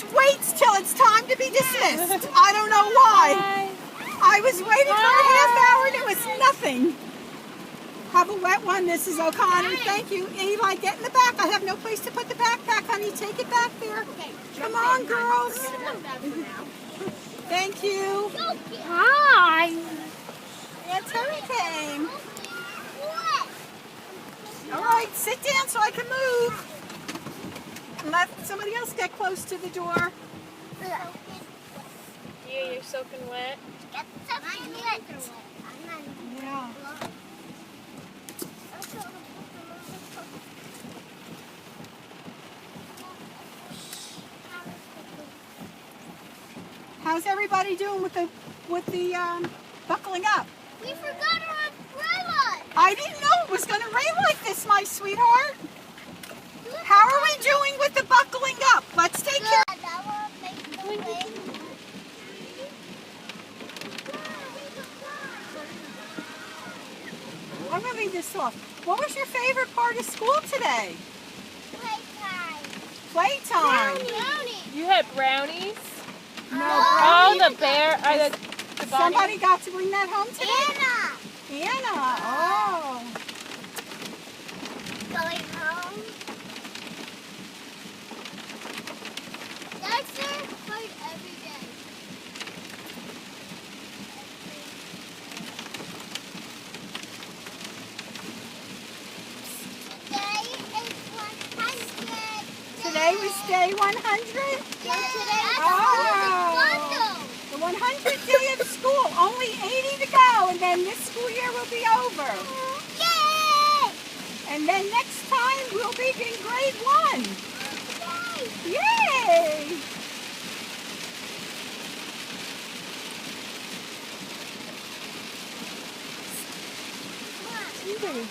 always waits till it's time to be dismissed. I don't know why. I was waiting for a half hour and it was nothing. Have a wet one, Mrs. O'Connor. Thank you. Eli, get in the back. I have no place to put the backpack, honey. Take it back there. Come on, girls. Thank you. Hi. Aunt Terry came. All right, sit down so I can move. And let somebody else get close to the door. Yeah, you're soaking wet. Yeah. How's everybody doing with the buckling up? We forgot our umbrella. I didn't know it was going to rain like this, my sweetheart. How are we doing with the buckling up? Let's take care. I'm going to read this off. What was your favorite part of school today? Playtime. You had brownies? No, Oh, brownie. the bear. The bunny. Somebody got to bring that home today? Anna. Oh. Going home. That's their part every day. Today is 100. Today was day 100? Yeah, today is Oh. The 100th day of school. Only 80 to go, and then this school year will be over. Yay! And then next time we'll be in grade 1. Yay! Yay! Come on. Easy.